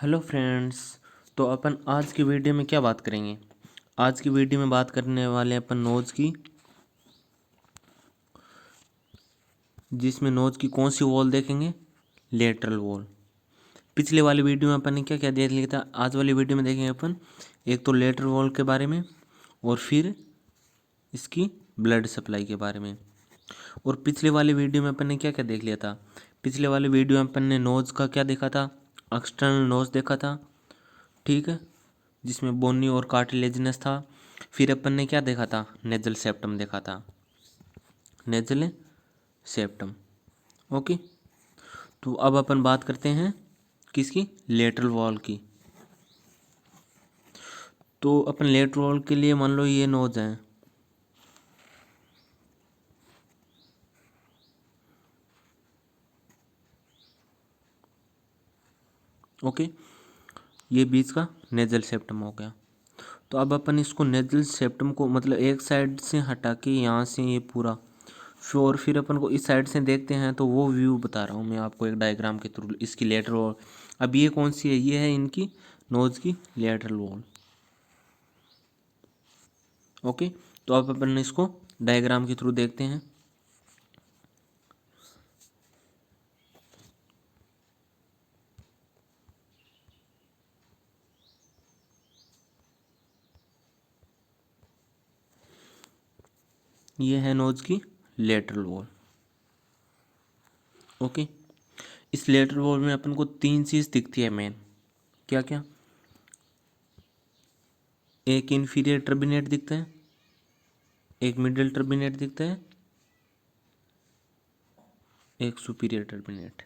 Hello friends. तो अपन आज की वीडियो में क्या बात करेंगे? आज की वीडियो में बात करने वाले हैं अपन नोज की, जिसमें नोज की कौन सी वॉल देखेंगे? Lateral wall. पिछले वाली वीडियो में अपन ने क्या क्या देख लिया था, आज वाली वीडियो में देखेंगे अपन एक तो लेटरल वॉल के बारे में और फिर इसकी ब्लड सप्लाई के बारे में। और पिछले वाली वीडियो में अपन ने क्या क्या देख लिया था? पिछले वाली वीडियो में अपन ने नोज का क्या देखा था? एक्सटर्नल नोज देखा था, ठीक है, जिसमें बोनी और कार्टिलेजिनस था। फिर अपन ने क्या देखा था? नेजल सेप्टम देखा था, नेजल सेप्टम। ओके, तो अब अपन बात करते हैं किसकी? लेटरल वॉल की। तो अपन लेटरल वॉल के लिए मान लो ये नोज है, ओके, ये बीच का नेजल सेप्टम हो गया। तो अब अपन इसको नेजल सेप्टम को मतलब एक साइड से हटा के यहाँ से ये पूरा और फिर अपन को इस साइड से देखते हैं, तो वो व्यू बता रहा हूँ मैं आपको एक डायग्राम के थ्रू इसकी लेटरल वॉल। अब ये कौन सी है? ये है इनकी नोज की लेटरल वॉल। ओके, तो अब अपन इसको डायग्राम के थ्रू देखते हैं। ये है नोज की लेटरल वॉल। ओके, इस लेटरल वॉल में अपन को तीन चीज दिखती है मेन। क्या क्या? एक इन्फीरियर टर्बिनेट दिखता है, एक मिडिल टर्बिनेट दिखता है, एक सुपीरियर टर्बिनेट।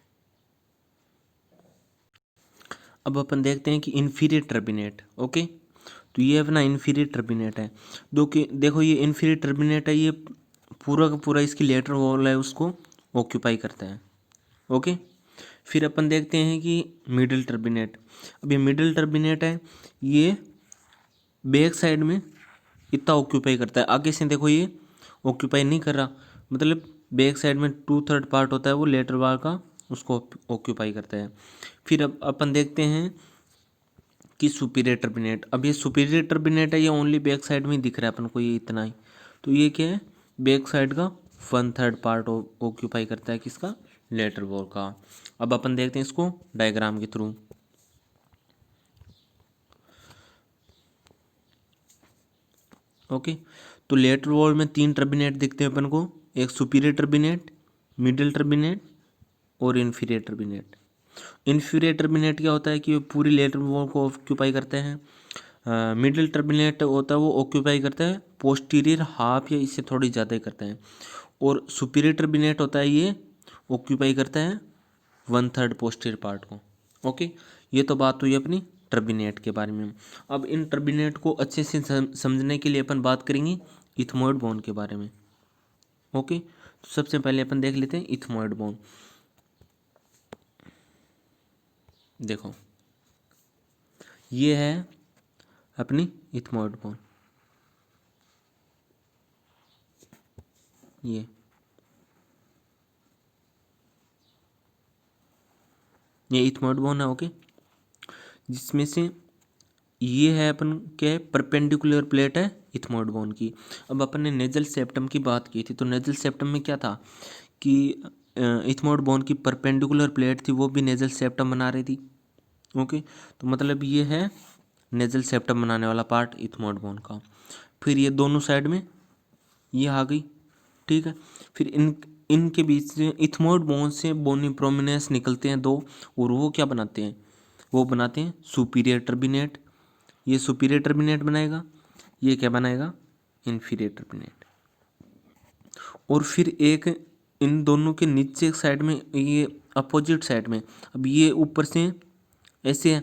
अब अपन देखते हैं कि इन्फीरियर टर्बिनेट। ओके, तो ये अपना इन्फीरियर टर्बिनेट है। देखो ये इन्फीरियर टर्बिनेट है, ये पूरा का पूरा इसकी लेटरल वॉल है उसको ऑक्यूपाई करता है। ओके, फिर अपन देखते हैं कि मिडिल टर्बिनेट। अब ये मिडिल टर्बिनेट है, ये बैक साइड में इतना ऑक्यूपाई करता है। आगे से देखो ये ऑक्यूपाई नहीं कर रहा, मतलब बैक साइड में 2/3 पार्ट होता है वो लेटरल वॉल का, उसको ऑक्यूपाई करता है। फिर अब अपन देखते हैं कि सुपीरियर टर्बिनेट। अब ये सुपीरियर टर्बिनेट है, ये ओनली बैक साइड में ही दिख रहा है अपन को, ये इतना ही। तो ये क्या है? बैक साइड का 1/3 पार्ट ऑक्यूपाई करता है किसका? लेटरल वॉल का। अब अपन देखते हैं इसको डायग्राम के थ्रू। ओके, तो लेटरल वॉल में 3 टर्बिनेट दिखते हैं अपन को, एक सुपीरियर टर्बिनेट, मिडिल टर्बिनेट और इन्फीरियर टर्बिनेट। इन्फीरियर टर्बिनेट क्या होता है कि वो पूरी लेटरल वॉल को ऑक्यूपाई करते हैं। मिडिल टर्बिनेट होता है वो ऑक्यूपाई करता है पोस्टीरियर हाफ या इससे थोड़ी ज़्यादा ही करता है। और सुपीरियर टर्बिनेट होता है ये ऑक्यूपाई करता है 1/3 पोस्टीरियर पार्ट को। ओके, ये तो बात हुई अपनी टर्बिनेट के बारे में। अब इन टर्बिनेट को अच्छे से समझने के लिए अपन बात करेंगे इथमोइड बोन के बारे में। ओके, तो सबसे पहले अपन देख लेते हैं इथमोइड बोन। देखो ये है अपनी इथमोइड बोन, ये इथमोइड बोन है। ओके, जिसमें से ये है अपन क्या है? परपेंडिकुलर प्लेट है इथमोइड बोन की। अब अपन ने नेजल सेप्टम की बात की थी, तो नेजल सेप्टम में क्या था कि इथमोइड बोन की परपेंडिकुलर प्लेट थी, वो भी नेजल सेप्टम बना रही थी। ओके, तो मतलब ये है नेजल सेप्टम बनाने वाला पार्ट इथमोइड बोन का। फिर ये दोनों साइड में ये आ गई, ठीक है। फिर इनके बीच से इथमोइड बोन से बोनी प्रोमिनेंस निकलते हैं दो, और वो क्या बनाते हैं? वो बनाते हैं सुपीरियर टर्बिनेट। ये सुपीरियर टर्बिनेट बनाएगा, ये क्या बनाएगा? Inferior turbinate. और फिर एक इन दोनों के नीचे साइड में, ये अपोजिट साइड में, अब ये ऊपर से ऐसे है,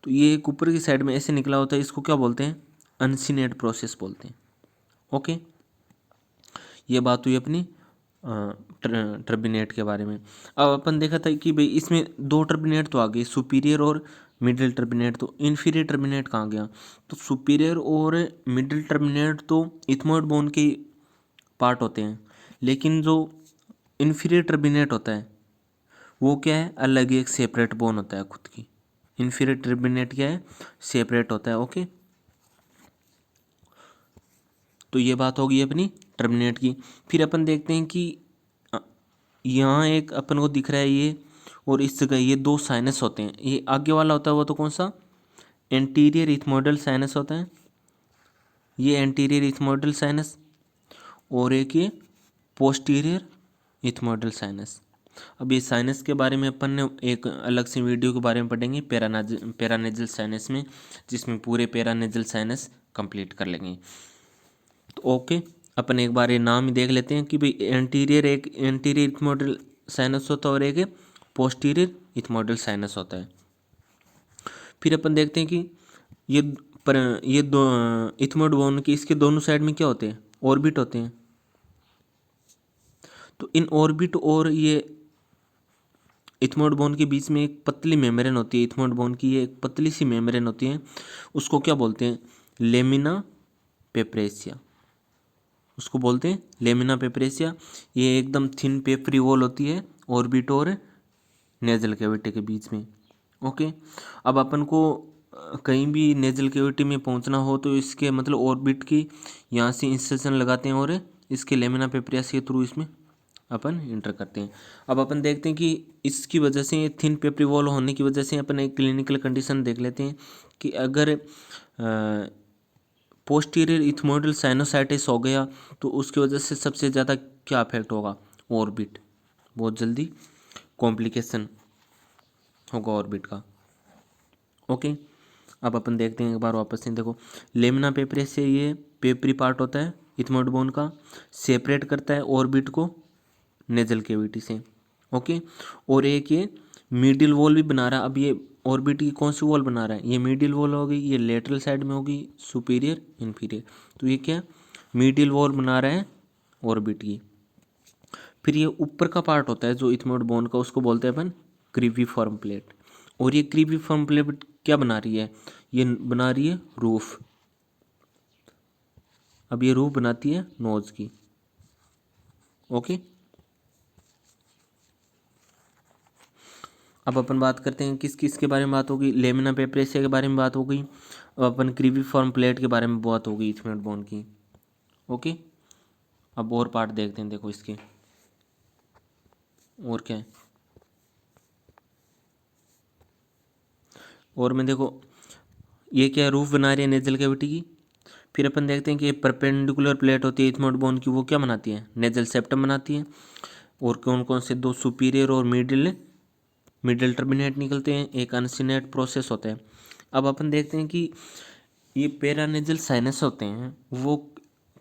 तो ये एक ऊपर की साइड में ऐसे निकला होता है, इसको क्या बोलते हैं? अनसिनेट प्रोसेस बोलते हैं। ओके, ये बात हुई अपनी टर्बिनेट के बारे में। अब अपन देखा था कि भाई इसमें दो टर्बिनेट तो आ गए, सुपीरियर और मिडिल टर्बिनेट। तो इन्फीरियर टर्बिनेट कहाँ गया? तो सुपीरियर और मिडिल टर्बिनेट तो इथमोइड बोन के पार्ट होते हैं, लेकिन जो इन्फीरियर टर्बिनेट होता है वो क्या है? अलग ही एक सेपरेट बोन होता है खुद की। इन्फीरियर ट्रिब्यूनेट क्या है, सेपरेट होता है। ओके, तो ये बात होगी अपनी टर्मिनेट की। फिर अपन देखते हैं कि यहाँ एक अपन को दिख रहा है ये, और इस जगह ये दो साइनस होते हैं। ये आगे वाला होता है वो तो कौन सा, एंटीरियर इथमोइडल साइनस होता है, ये एंटीरियर इथमोइडल साइनस, और एक ये पोस्टीरियर इथमोइडल साइनस। अब ये साइनस के बारे में अपन ने एक अलग से वीडियो के बारे में पढ़ेंगे पैरानेजल साइनस में, जिसमें पूरे पैरानेजल साइनस कंप्लीट कर लेंगे। तो ओके, अपन एक बार ये नाम ही देख लेते हैं कि भाई एंटीरियर एक एंटीरियर इथमोइडल साइनस होता है और एक पोस्टीरियर इथमोइडल साइनस होता है। फिर अपन देखते हैं कि ये ये दो इथमोइड बोन के इसके दोनों साइड में क्या होते हैं, ऑर्बिट होते हैं। तो इन ऑर्बिट और ये इथमोइड बोन के बीच में एक पतली मेम्ब्रेन होती है, इथमोइड बोन की ये एक पतली सी मेम्ब्रेन होती है, उसको क्या बोलते हैं, लेमिना पेपरेसिया, उसको बोलते हैं लेमिना पेपरेसिया। ये एकदम थिन पेपरी वॉल होती है ऑर्बिट और नेजल कैविटी के बीच में। ओके, अब अपन को कहीं भी नेजल कैविटी में पहुंचना हो तो इसके मतलब ऑर्बिट की यहाँ से इंसर्शन लगाते हैं और इसके लेमिना पेपरेसिया के थ्रू इसमें अपन इंटर करते हैं। अब अपन देखते हैं कि इसकी वजह से थिन पेपरी वॉल होने की वजह से अपन एक क्लिनिकल कंडीशन देख लेते हैं कि अगर पोस्टीरियर इथमोइडल साइनोसाइटिस हो गया तो उसकी वजह से सबसे ज़्यादा क्या अफेक्ट होगा, ऑर्बिट, बहुत जल्दी कॉम्प्लिकेशन होगा ऑर्बिट का। ओके, अब अपन देखते हैं एक बार वापस से, देखो लेमिना पेपरेस से ये पेपरी पार्ट होता है इथमोइड बोन का, सेपरेट करता है ऑर्बिट को नेजल कैविटी से। ओके, और एक ये मीडियल वॉल भी बना रहा है। अब ये ऑर्बिट की कौन सी वॉल बना रहा है, ये मीडियल वॉल होगी, ये लेटरल साइड में होगी, सुपीरियर इन्फीरियर। तो ये क्या मीडियल वॉल बना रहा है ऑर्बिट की। फिर ये ऊपर का पार्ट होता है जो इथमोइड बोन का, उसको बोलते हैं अपन क्रीविफॉर्म प्लेट। और ये क्रीविफॉर्म प्लेट क्या बना रही है, ये बना रही है रूफ। अब ये रूफ बनाती है नोज की। ओके, अब अपन बात करते हैं किस किस के बारे में बात होगी, लेमिना पेपरेसिया के बारे में बात हो गई। अब अपन क्रीविफॉर्म प्लेट के बारे में बात होगी इथमोइड बोन की। ओके, अब और पार्ट देखते हैं, देखो इसके और क्या है। और में देखो ये क्या रूफ बना रही है नेजल कैविटी की। फिर अपन देखते हैं कि परपेंडिकुलर प्लेट होती है इथमोइड बोन की, वो क्या बनाती है, नेजल सेप्टम बनाती है। और कौन कौन से दो सुपीरियर और मिडिल टर्मिनेट निकलते हैं, एक अनसिनेट प्रोसेस होता है। अब अपन देखते हैं कि ये पैरानेजल साइनस होते हैं वो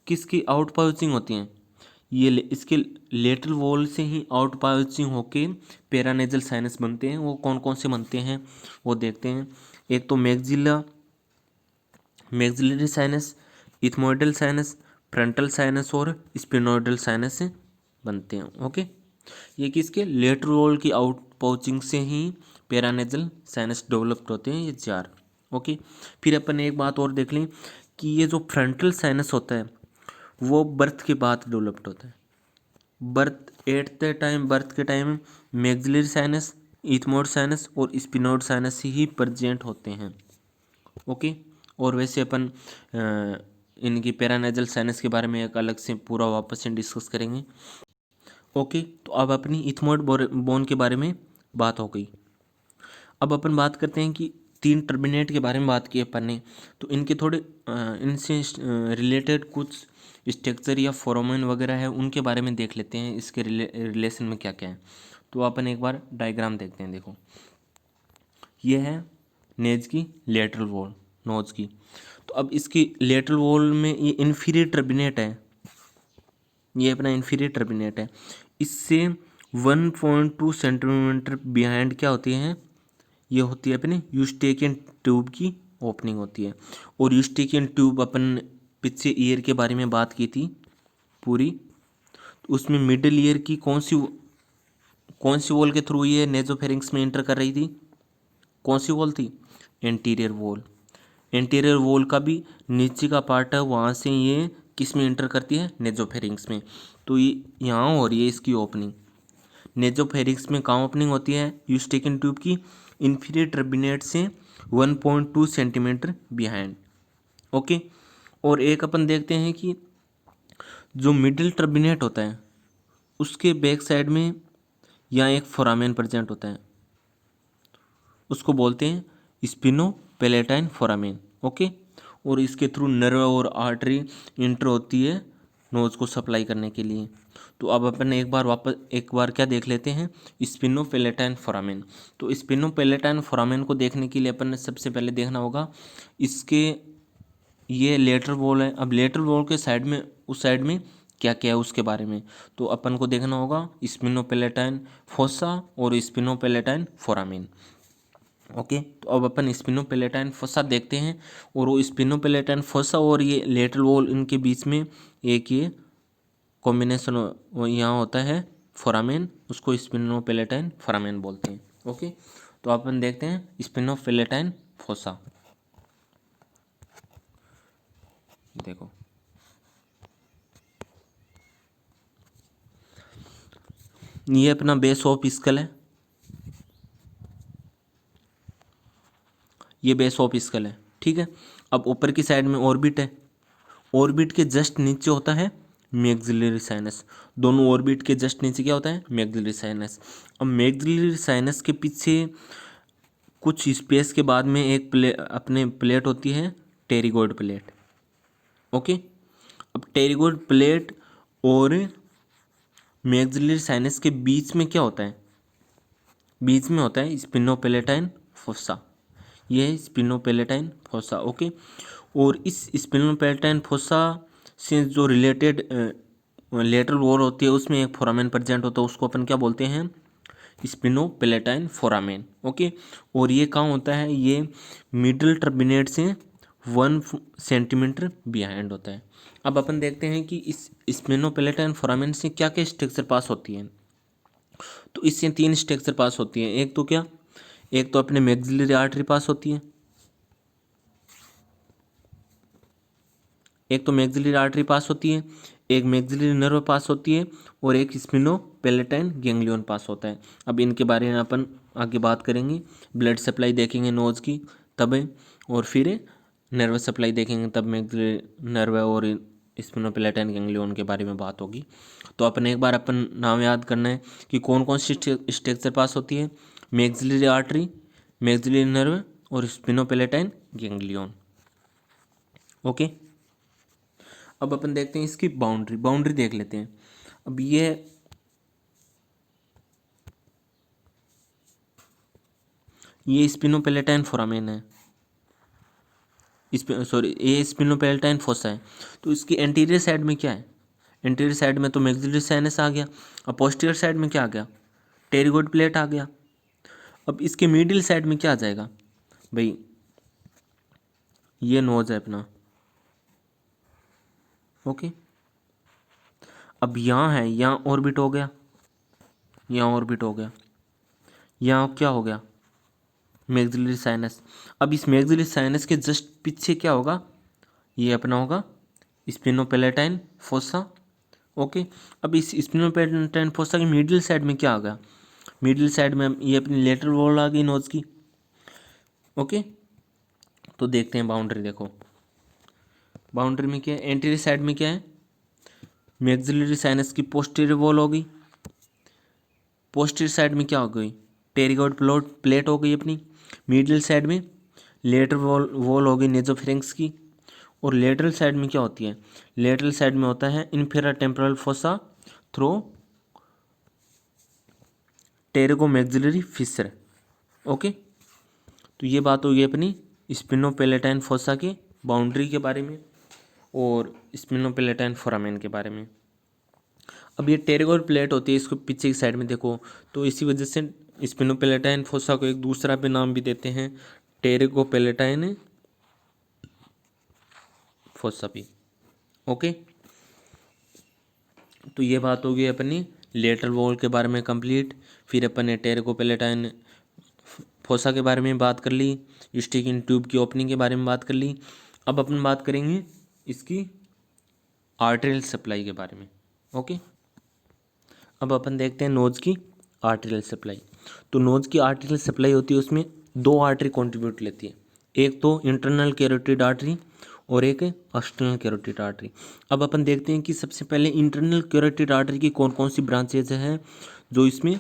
किसकी आउट पाउचिंग होती हैं, ये इसके लेटरल वॉल से ही आउट पाउचिंग होके पैरानेजल साइनस बनते हैं। वो कौन कौन से बनते हैं वो देखते हैं। एक तो maxillary sinus, ethmoidal sinus, frontal sinus और स्पिनोइडल साइनस से बनते हैं। ओके, ये किसके लेटरल वॉल की आउट पाउचिंग से ही पैरानेजल साइनस डेवलप्ड होते हैं, ये चार। ओके, फिर अपन एक बात और देख लें कि ये जो फ्रंटल साइनस होता है वो बर्थ के बाद डेवलप्ड होता है। बर्थ के time maxillary sinus, ethmoid sinus और स्पिनोइड साइनस ही प्रेजेंट होते हैं। ओके, और वैसे अपन इनकी पैरानेजल साइनस के बारे में एक अलग से पूरा वापस से डिस्कस करेंगे। ओके, तो अब अपनी इथमोइड बोन के बारे में बात हो गई। अब अपन बात करते हैं कि तीन टर्मिनेट के बारे में बात की अपन ने, तो इनके थोड़े इनसे रिलेटेड कुछ स्ट्रक्चर या फोरामेन वगैरह है उनके बारे में देख लेते हैं, इसके रिलेशन में क्या क्या है। तो अपन एक बार डायग्राम देखते हैं। देखो ये है नेज की लेटरल वॉल, नोज की। तो अब इसकी लेटरल वॉल में ये इन्फीरियर टर्मिनेट है, ये अपना इन्फीरियर टर्मिनेट है। इससे 1.2 सेंटीमीटर बिहाइंड क्या होती है, ये होती है अपने यूस्टेकियन ट्यूब की ओपनिंग होती है। और यूस्टेकियन ट्यूब अपन पीछे ईयर के बारे में बात की थी पूरी, तो उसमें मिडिल ईयर की कौन सी वॉल के थ्रू ये नेजोफेरिंक्स में एंटर कर रही थी, कौन सी वॉल थी, एंटीरियर वॉल। एंटीरियर वॉल का भी नीचे का पार्ट है, वहाँ से ये किस में एंटर करती है, नेजोफेरिंक्स में। तो ये यहाँ हो रही है इसकी ओपनिंग। नेजोफेरिंक्स में कहाँ ओपनिंग होती है, यूस्टेकियन ट्यूब की, इन्फीरियर टर्बिनेट से 1.2 सेंटीमीटर बिहाइंड। ओके, और एक अपन देखते हैं कि जो मिडिल टर्बिनेट होता है उसके बैक साइड में यहाँ एक फोरामेन प्रेजेंट होता है, उसको बोलते हैं स्पिनो पैलेटाइन फोरामेन। ओके, और इसके थ्रू नर्व और आर्टरी इंटर होती है नोज को सप्लाई करने के लिए। तो अब अपन एक बार क्या देख लेते हैं, स्पिनो पैलेटाइन फोरामेन। तो स्पिनो पैलेटाइन फोरामेन को देखने के लिए अपन ने सबसे पहले देखना होगा इसके ये लेटरल वॉल है। अब लेटरल वॉल के साइड में, उस साइड में क्या क्या है उसके बारे में तो अपन को देखना होगा स्पिनो पैलेटाइन फोसा और स्पिनो पैलेटाइन फोरामेन। ओके, तो अब अपन स्पिनो पैलेटाइन फोसा देखते हैं, और वो स्पिनो पैलेटाइन फोसा और ये लेटरल वॉल इनके बीच में एक ये कॉम्बिनेशन यहाँ होता है फोरामेन, उसको स्पिनो पैलेटाइन फोरामेन बोलते हैं। ओके, तो अपन देखते हैं स्पिनो पैलेटाइन फोसा। देखो ये अपना बेस ऑफ स्कल है, ये बेस ऑफ स्कल है। ठीक है, अब ऊपर की साइड में ऑर्बिट है, ऑर्बिट के जस्ट नीचे होता है मैक्सिलरी साइनस। दोनों ऑर्बिट के जस्ट नीचे क्या होता है, मैक्सिलरी साइनस। अब मैक्सिलरी साइनस के पीछे कुछ स्पेस के बाद में एक प्लेट होती है टेरिगोइड प्लेट। ओके, अब टेरिगोइड प्लेट और मैक्सिलरी साइनस के बीच में क्या होता है, बीच में होता है स्पिनोपेलेटाइन फोसा। ये है स्पिनोपेलेटाइन फोसा। ओके, और इस स्पिनोपेलेटाइन फोसा से जो रिलेटेड लेटरल वॉल होती है उसमें एक फोरामेन प्रेजेंट होता है, उसको अपन क्या बोलते हैं, स्पिनोपेलेटाइन फोरामेन। ओके, और ये कहाँ होता है, ये मिडिल टर्बिनेट से 1 सेंटीमीटर बिहाइंड होता है। अब अपन देखते हैं कि इस स्पिनोपेलेटाइन फोरामेन से क्या क्या स्ट्रक्चर पास होती है। तो इससे 3 स्ट्रक्चर पास होती है। एक तो क्या, एक तो अपने मैक्सिलरी आर्टरी पास होती है, एक तो मैक्सिलरी आर्टरी पास होती है, एक मैक्सिलरी नर्व पास होती है, और एक स्पिनो पैलेटाइन गैंग्लियन पास होता है। अब इनके बारे में अपन आगे बात करेंगे, ब्लड सप्लाई देखेंगे नोज की तब, और फिर नर्व सप्लाई देखेंगे तब मैक्सिलरी नर्व और स्पिनो पैलेटाइन गैंग्लियन के बारे में बात होगी। तो अपन नाम याद करना है कि कौन कौन सी स्ट्रक्चर पास होती है, मैक्सिलरी आर्टरी, मैक्सिलरी नर्व और स्पिनो पैलेटाइन गैंग्लियन। ओके, अब अपन देखते हैं इसकी बाउंड्री देख लेते हैं। अब ये स्पिनोपेलेटाइन फोरामेन है, ये स्पिनोपेलेटाइन फोसा है। तो इसकी एंटीरियर साइड में क्या है, एंटीरियर साइड में तो मैक्सिलरी साइनस आ गया, और पोस्टीरियर साइड में क्या आ गया, टेरिगोइड प्लेट आ गया। अब इसके मिडिल साइड में क्या आ जाएगा भाई, ये नोज है अपना। ओके, अब यहाँ है, यहाँ ऑर्बिट हो गया, यहाँ ऑर्बिट हो गया, यहाँ क्या हो गया, मैक्सिलरी साइनस। अब इस मैक्सिलरी साइनस के जस्ट पीछे क्या होगा, ये अपना होगा स्पिनोपेलेटाइन फोसा। ओके, अब इस स्पिनोपेलेटाइन फोसा की मिडिल साइड में क्या आ गया, मिडिल साइड में ये अपनी लेटरल वॉल आ गई नोज की। ओके, तो देखते हैं बाउंड्री। देखो बाउंड्री में क्या है, एंटीरियर साइड में क्या है, मैक्सिलरी साइनस की पोस्टीरियर वॉल हो गई, पोस्टीरियर साइड में क्या हो गई, टेरिगोइड प्लेट हो गई अपनी। मिडिल साइड में लेटरल वॉल हो गई नेजोफेरिंक्स की, और लेटरल साइड में क्या होती है, लेटरल साइड में होता है infratemporal fossa through pterygomaxillary fissure. Okay, तो ये बात होगी अपनी स्पिनोपेलेटाइन फोसा के बाउंड्री के बारे में और स्पिनोपेलेटाइन फोरामेन के बारे में। अब ये टेरिगोइड प्लेट होती है, इसको पीछे की साइड में देखो, तो इसी वजह से स्पिनोपेलेटाइन फोसा को एक दूसरा भी नाम भी देते हैं, टेरिगोपेलेटाइन फोसा भी। ओके, तो ये बात होगी अपनी लेटरल वॉल के बारे में कंप्लीट। फिर अपन ने टेरिगोपेलेटाइन फोसा के बारे में बात कर ली, स्टिक इन ट्यूब की ओपनिंग के बारे में बात कर ली। अब अपन बात करेंगे इसकी आर्टेरियल सप्लाई के बारे में। ओके, अब अपन देखते हैं नोज की आर्टेरियल सप्लाई। तो नोज की आर्टरियल सप्लाई होती है, उसमें दो आर्टरी कंट्रीब्यूट लेती है, एक तो इंटरनल कैरोटिड आर्टरी और एक एक्सटर्नल कैरोटिड आर्टरी। अब अपन देखते हैं कि सबसे पहले इंटरनल कैरोटिड आर्टरी की कौन कौन सी ब्रांचेज हैं जो इसमें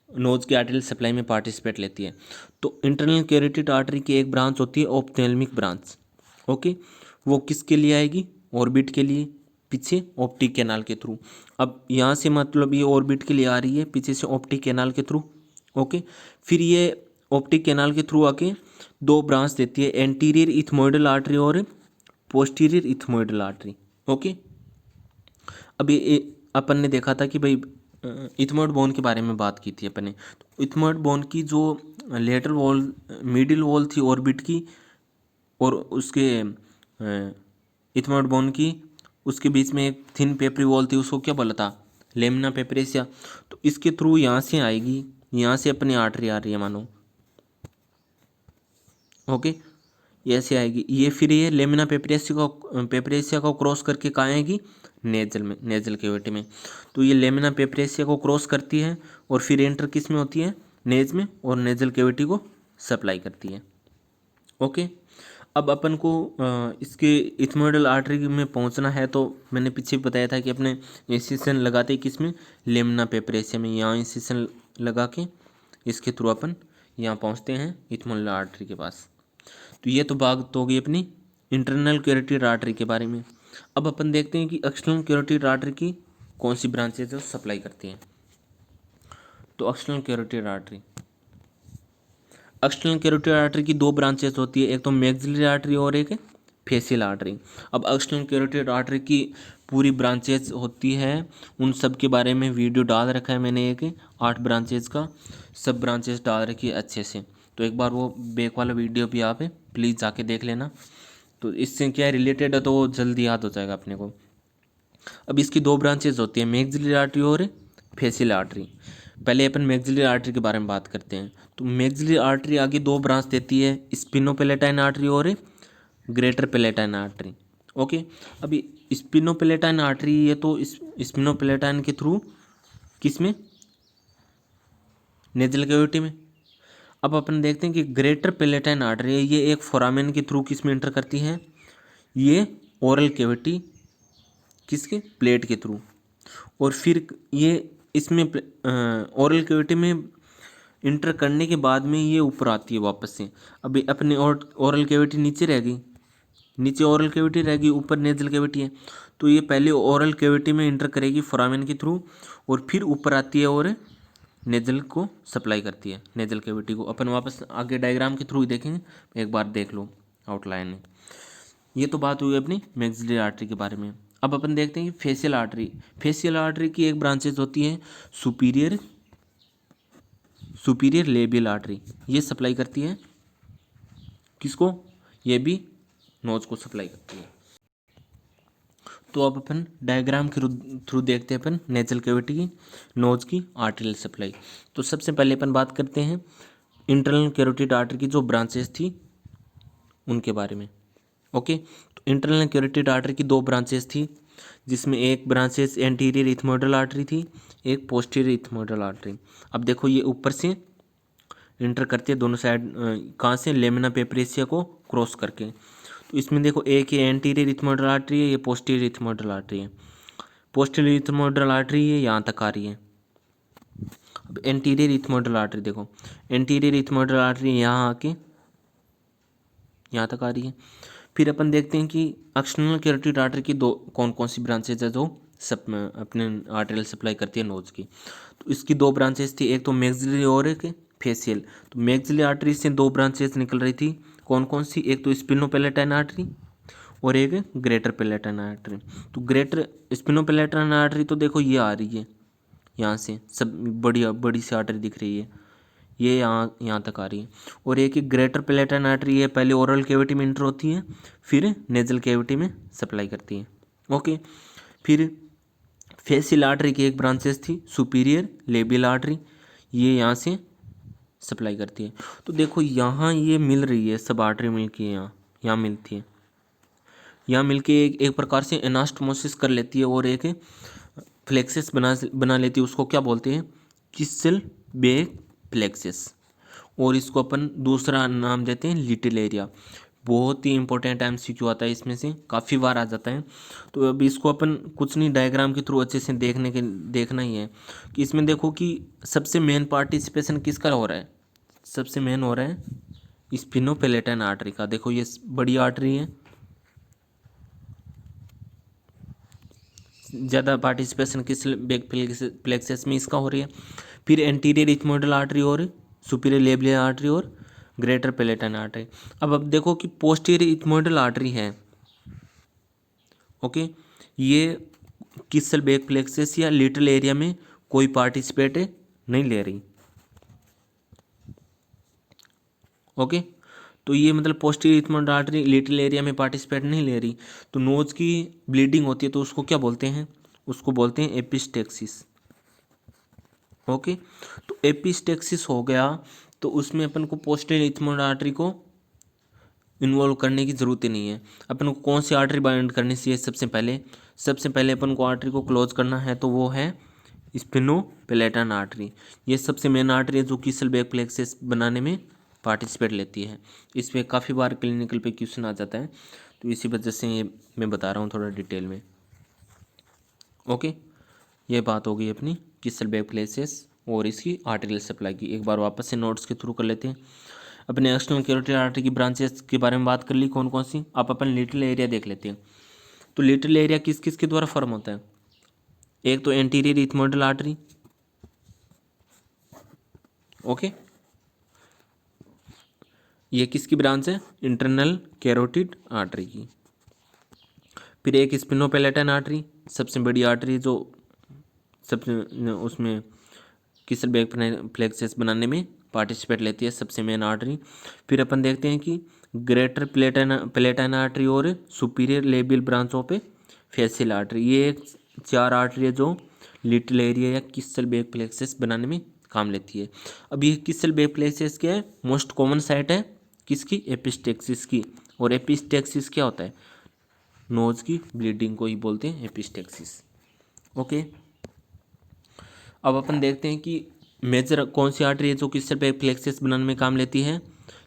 नोज की आर्टरियल सप्लाई में पार्टिसिपेट लेती है। तो इंटरनल कैरोटिड आर्टरी की एक ब्रांच होती है ऑप्थेल्मिक ब्रांच। ओके, वो किसके लिए आएगी? ऑर्बिट के लिए, पीछे ऑप्टिक कैनाल के थ्रू। अब यहाँ से मतलब ये ऑर्बिट के लिए आ रही है, पीछे से ऑप्टिक कैनाल के थ्रू। ओके, फिर ये ऑप्टिक कैनाल के थ्रू आके दो ब्रांच देती है, एंटीरियर इथमोइडल आर्टरी और पोस्टीरियर इथमोइडल आर्टरी। ओके, अब ये अपन ने देखा था कि भाई इथमोइड बोन के बारे में बात की थी अपन ने। तो इथमोइड बोन की जो लेटरल वॉल, मिडिल वॉल थी ऑर्बिट की, और उसके इथमोइड बोन की उसके बीच में एक थिन पेपरी वॉल थी, उसको क्या बोला था? लेमिना पेपरेसिया। तो इसके थ्रू यहाँ से आएगी, यहाँ से अपनी आर्टरी आ रही है मानो। ओके, ये ऐसे आएगी, ये फिर ये लेमिना पेपरेसिया को क्रॉस करके कहाँ आएगी? नेजल में, नेजल कैविटी में। तो ये लेमिना पेपरेसिया को क्रॉस करती है और फिर एंटर किस में होती है? नेज में, और नेजल कैविटी को सप्लाई करती है। ओके, अब अपन को इसके इथमोइडल आर्टरी में पहुंचना है, तो मैंने पीछे बताया था कि अपने इंसिशन लगाते हैं किस में? लेमिना पेपरेसिया में। यहाँ इंसिशन लगा के इसके थ्रू अपन यहाँ पहुँचते हैं इथमोइडल आर्टरी के पास। तो ये तो बात हो गई अपनी इंटरनल कैरोटिड आर्टरी के बारे में। अब अपन देखते हैं कि एक्सटर्नल कैरोटिड आर्टरी की कौन सी ब्रांचेज है सप्लाई करती हैं। तो external carotid artery, external carotid artery की दो ब्रांचेस होती है, एक तो मैक्सिलरी आर्टरी और एक फेशियल आर्टरी। अब एक्सटर्नल कैरोटिड आर्टरी की पूरी ब्रांचेस होती है, उन सब के बारे में वीडियो डाल रखा है मैंने, एक 8 ब्रांचेस का, सब ब्रांचेस डाल रखी है अच्छे से। तो एक बार वो बैक वाला वीडियो भी आप प्लीज़ जाके देख लेना, तो इससे क्या रिलेटेड है तो वो जल्दी याद हो जाएगा अपने को। अब इसकी दो ब्रांचेज होती है, मैक्सिलरी आर्टरी और फेशियल आर्टरी। पहले अपन मैक्सिलरी आर्टरी के बारे में बात करते हैं। तो मैक्सिलरी आर्टरी आगे दो ब्रांच देती है, स्पिनोपेलेटाइन आर्टरी और ग्रेटर पेलेटाइन आर्टरी। ओके, अभी स्पिनोपेलेटाइन आर्टरी है तो स्पिनोपेलेटाइन के थ्रू किस में? नेजल कैविटी में। अब अपन देखते हैं कि ग्रेटर पेलेटाइन आर्टरी है, ये एक फोरामेन के थ्रू किस में एंटर करती है? ये ओरल कैविटी, किसके? प्लेट के थ्रू। और फिर ये इसमें ओरल कैविटी में इंटर करने के बाद में ये ऊपर आती है वापस से। अभी अपने ओरल कैविटी नीचे रह गई, नीचे ओरल कैविटी रहेगी, ऊपर नेजल कैविटी है। तो ये पहले ओरल कैविटी में इंटर करेगी फोरामेन के थ्रू, और फिर ऊपर आती है और नेजल को सप्लाई करती है, नेजल कैविटी को। अपन वापस आगे डायग्राम के थ्रू ही देखेंगे, एक बार देख लो आउटलाइन में। ये तो बात हुई अपनी मैक्सिलरी आर्टरी के बारे में। अब अपन देखते हैं कि फेशियल आर्टरी। फेशियल आर्टरी की एक ब्रांचेज होती है सुपीरियर लेबियल आर्टरी, ये सप्लाई करती है किसको? ये भी नोज को सप्लाई करती है। तो अब अपन डायग्राम के थ्रू देखते हैं अपन नेजल कैविटी की, नोज की आर्टरियल सप्लाई। तो सबसे पहले अपन बात करते हैं इंटरनल कैरोटिड आर्टरी की जो ब्रांचेस थी उनके बारे में। ओके, तो इंटरनल कैरोटिड आर्टरी की दो ब्रांचेस थी, जिसमें एक ब्रांचेस एंटीरियर इथमोइडल आर्टरी थी, एक पोस्टीरियर इथमोइडल आर्टरी। अब देखो ये ऊपर से इंटर करती है दोनों साइड, कहाँ से? लेमिना पेपरेसिया को क्रॉस करके। तो इसमें देखो एक ये एंटीरियर इथमोइडल आर्टरी है, ये पोस्टीरियर इथमोइडल आर्टरी है। पोस्टीरियर इथमोइडल आर्टरी है यहाँ तक आ रही है। अब एंटीरियर इथमोइडल आर्टरी देखो, एंटीरियर इथमोइडल आर्टरी यहाँ आके यहाँ तक आ रही है। फिर अपन देखते हैं कि एक्सटर्नल कैरोटिड आर्टरी की दो कौन कौन सी ब्रांचेज है जो सब अपने आर्टरियल सप्लाई करती है नोज की। तो इसकी दो ब्रांचेज थी, एक तो मैक्सिलरी और एक फेशियल। तो मैक्सिलरी आर्टरी से दो ब्रांचेज निकल रही थी, कौन कौन सी? एक तो स्पिनोपेलेटाइन आर्टरी और एक ग्रेटर पेलेटाइन आर्टरी। तो ग्रेटर स्पिनोपेलेटाइन आर्टरी तो देखो ये आ रही है, यहाँ से सब बड़ी सी आर्टरी दिख रही है, ये यहाँ तक आ रही है। और एक ग्रेटर पेलेटाइन आर्टरी है, पहले ओरल कैविटी में इंटर होती है, फिर नेजल कैविटी में सप्लाई करती है। ओके, फिर फेशियल आर्टरी की एक ब्रांचेस थी सुपीरियर लेबियल आर्टरी, ये यहाँ से सप्लाई करती है। तो देखो यहाँ ये मिल रही है, सब आर्टरी मिल के यहाँ मिलती है, यहाँ मिलके एक प्रकार से एनास्टोमोसिस कर लेती है और एक फ्लेक्सिस बना लेती है। उसको क्या बोलते हैं? किसल बैक प्लेक्सस, और इसको अपन दूसरा नाम देते हैं लिटिल एरिया। बहुत ही इंपॉर्टेंट एमसीक्यू आता है, इसमें से काफ़ी बार आ जाता है। तो अब इसको अपन कुछ नहीं, डायग्राम के थ्रू अच्छे से देखना ही है कि इसमें देखो कि सबसे मेन पार्टिसिपेशन किसका हो रहा है। सबसे मेन हो रहा है स्पिनोपेलेटाइन आर्टरी का। देखो ये बड़ी आर्टरी है, ज़्यादा पार्टिसिपेशन किस बैक प्लेक्सस में इसका हो रही है। फिर एंटीरियर इथमोइडल आर्टरी और सुपीरियर लेबियल आर्टरी और ग्रेटर पेलेटाइन आर्टरी। अब देखो कि पोस्टीरियर इथमोइडल आर्टरी है, ओके, ये किसल बैक प्लेक्सस या लिटिल एरिया में कोई पार्टिसिपेट नहीं ले रही, ओके। तो ये मतलब posterior ethmoidal artery little area में पार्टिसिपेट नहीं ले रही, तो नोज की ब्लीडिंग होती है, तो उसको क्या बोलते हैं, उसको बोलते हैं एपिस्टेक्सिस, ओके। तो एपिस्टेक्सिस हो गया, तो उसमें अपन को पोस्टीरियर इथमोइडल आर्टरी को इन्वॉल्व करने की ज़रूरत ही नहीं है। अपन को कौन सी आर्टरी बाइंड करनी चाहिए, सबसे पहले अपन को आर्टरी को क्लोज करना है, तो वो है स्पिनोपेलेटाइन आर्टरी। ये सबसे मेन आर्टरी है जो किसल बैक प्लेक्सस बनाने में पार्टिसिपेट लेती है। इस पर काफ़ी बार क्लिनिकल पे क्वेश्चन आ जाता है, तो इसी वजह से ये मैं बता रहा हूँ थोड़ा डिटेल में, ओके। ये बात हो गई अपनी किसल बैक प्लेक्सस और इसकी आर्टेरियल सप्लाई की। एक बार वापस से नोट्स के थ्रू कर लेते हैं। अपने एक्सटर्नल कैरोटिड आर्टरी की ब्रांचेस के बारे में बात कर ली, कौन कौन सी। आप अपन लिटिल एरिया देख लेते हैं। तो लिटिल एरिया किस किस के द्वारा फॉर्म होता है। एक तो एंटीरियर इथमोइडल आर्टरी, ओके, ये किसकी ब्रांच है, इंटरनल कैरोटिड आर्टरी की। फिर एक स्पिनोपेलेटाइन आर्टरी, सबसे बड़ी आर्टरी जो सबसे उसमें किसल बैक प्लेक्सस बनाने में पार्टिसिपेट लेती है, सबसे मेन आर्टरी। फिर अपन देखते हैं कि ग्रेटर पेलेटाइन आर्टरी और superior labial branch of facial artery, ये एक 4 आर्टरी है जो लिटिल एरिया या किसल बैक प्लेक्सस बनाने में काम लेती है। अब ये किसल बैक प्लेक्सस क्या है, मोस्ट कॉमन साइट है किसकी, एपिस्टेक्सिस की। और एपिस्टेक्सिस क्या होता है, नोज की ब्लीडिंग को ही बोलते हैं एपिस्टेक्सिस, ओके। अब अपन देखते हैं कि मेजर कौन सी आर्टरी है जो किसल बैक प्लेक्सस बनाने में काम लेती है,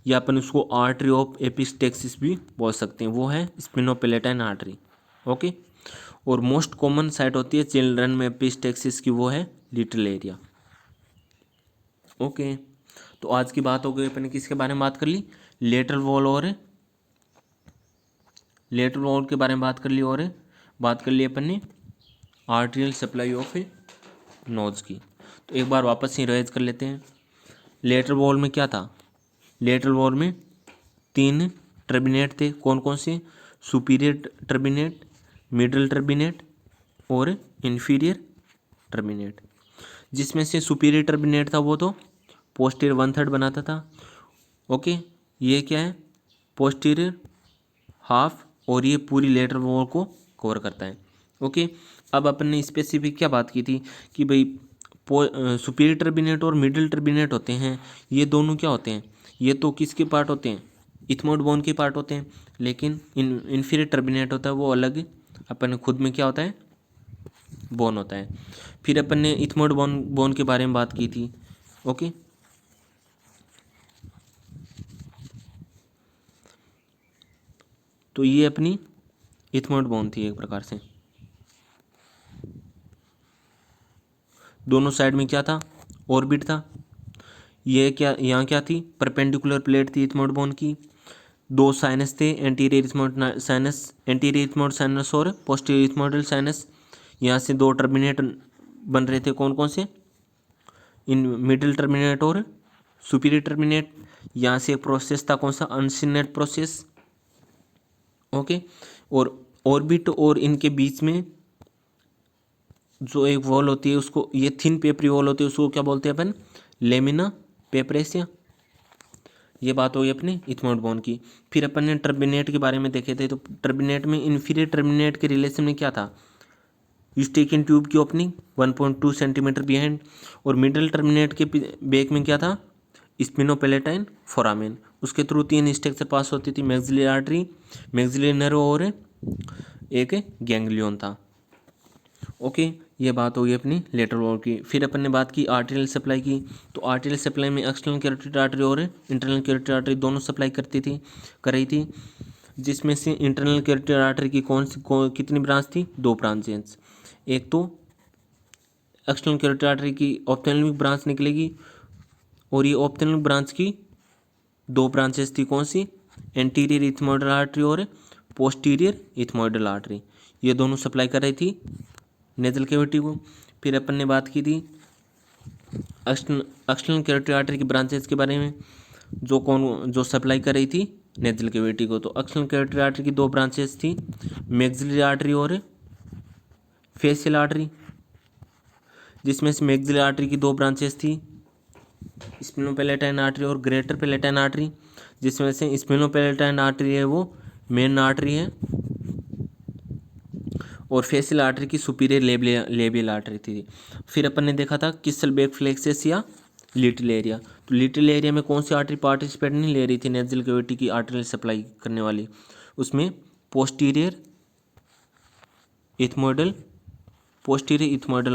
या अपन उसको आर्टरी ऑफ एपिस्टेक्सिस भी बोल सकते हैं, वो है स्पिनोपेलेटाइन आर्टरी, ओके। और मोस्ट कॉमन साइट होती है चिल्ड्रन में एपिस्टेक्सिस की, वो है लिटिल एरिया, ओके। तो आज की बात हो गई, अपन ने किसके बारे में बात कर ली, लेटरल वॉल के बारे में बात कर ली, और बात कर ली अपन ने आर्टेरियल सप्लाई ऑफ नोज की। तो एक बार वापस से रिवाइज कर लेते हैं। लेटरल वॉल में क्या था, लेटरल वॉल में 3 टर्बिनेट थे, कौन कौन से, सुपीरियर टर्बिनेट, मिडल टर्बिनेट और इन्फीरियर टर्बिनेट। जिसमें से सुपीरियर टर्बिनेट था वो तो पोस्टीरियर 1/3 बनाता था, ओके। ये क्या है, पोस्टीरियर हाफ, और ये पूरी लेटरल वॉल को कवर करता है, ओके। अब अपन ने स्पेसिफिक क्या बात की थी कि भाई सुपीरियर टर्बिनेट और मिडिल टर्बिनेट होते हैं, ये दोनों क्या होते हैं, ये तो किसके पार्ट होते हैं, इथमोइड बोन के पार्ट होते हैं। लेकिन इन्फीरियर टर्बिनेट होता है वो अलग, अपन खुद में क्या होता है, बोन होता है। फिर अपन ने इथमोइड बोन के बारे में बात की थी, ओके। तो ये अपनी इथमोइड बोन थी एक प्रकार से, दोनों साइड में क्या था, ऑर्बिट था। ये क्या, यहाँ क्या थी, परपेंडिकुलर प्लेट थी इथमोइड बोन की। 2 साइनस थे, एंटीरियर इथमोइड साइनस और पोस्टीरियर इथमोइडल साइनस। यहाँ से 2 टर्मिनेट बन रहे थे, कौन कौन से, इन मिडिल टर्मिनेट और सुपीरियर टर्मिनेट। यहाँ से एक प्रोसेस था, कौन सा, अनसिनेट प्रोसेस, ओके। और ऑर्बिट और इनके बीच में जो एक वॉल होती है, उसको, ये थिन पेपरी वॉल होती है, उसको क्या बोलते हैं अपन, लेमिना पेपरेसिया। ये बात होगी अपने इथमोइड बोन की। फिर अपन ने टर्बिनेट के बारे में देखे थे, तो टर्बिनेट में इन्फीरियर टर्बिनेट के रिलेशन में क्या था, यूस्टेकियन ट्यूब की ओपनिंग 1.2 सेंटीमीटर बिहाइंड। और मिडल टर्मिनेट के बैक में क्या था, स्पिनोपेलेटाइन फोरामेन। उसके थ्रू 3 स्ट्रक्चर पास होती थी, मैक्सिलरी आर्टरी, मैक्सिलरी नर्व और एक गैंग्लियन था, ओके। ये बात होगी अपनी लेटरल वॉल की। फिर अपन ने बात की आर्टेरियल सप्लाई की, तो आर्टेरियल सप्लाई में एक्सटर्नल कैरोटिड आर्टरी और इंटरनल कैरोटिड आर्टरी दोनों सप्लाई कर रही थी, जिसमें से इंटरनल कैरोटिड आर्टरी की कितनी ब्रांच थी? 2 ब्रांचेस। एक तो एक्सटर्नल कैरोटिड आर्टरी की ऑप्थेल्मिक ब्रांच निकलेगी, और ये ऑप्थेल्मिक ब्रांच की 2 ब्रांचेस थी, कौन सी? एंटीरियर इथमोइडल आर्टरी और पोस्टीरियर इथमोइडल आर्टरी, ये दोनों सप्लाई कर रही थी नेजल कैविटी को। फिर अपन ने बात की थी एक्सटर्नल कैरोटिड आर्टरी की ब्रांचेस के बारे में, जो सप्लाई कर रही थी नेजल कैविटी को। तो एक्सटर्नल कैरोटिड आर्टरी की 2 ब्रांचेस थी, मैक्सिलरी आर्टरी और फेशियल आर्टरी, जिसमें से मैक्सिलरी आर्टरी की 2 ब्रांचेस थी, स्पिनोपेलेटाइन आर्टरी और ग्रेटर पेलेटाइन आर्टरी, जिसमें से स्पिनोपेलेटाइन आर्टरी है वो मेन आर्टरी है, और फेशियल आर्टरी की सुपीरियर लेबियल आर्टरी थी। फिर अपन ने देखा था किसल बैक फ्लेक्सस या लिटिल एरिया, तो लिटिल एरिया में कौन सी आर्टरी पार्टिसिपेट नहीं ले रही थी नेजल कैविटी की आर्टरी सप्लाई करने वाली? उसमें पोस्टीरियर इथमोइडल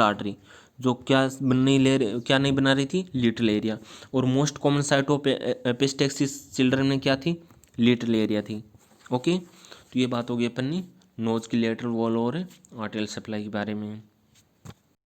आर्टरी, जो क्या नहीं बना रही थी? Little area. और most common site of epistaxis children में क्या थी? लिटिल एरिया थी। ओके, तो ये बात होगी अपन ने नोज की लेटरल वॉल और आर्टेरियल सप्लाई के बारे में।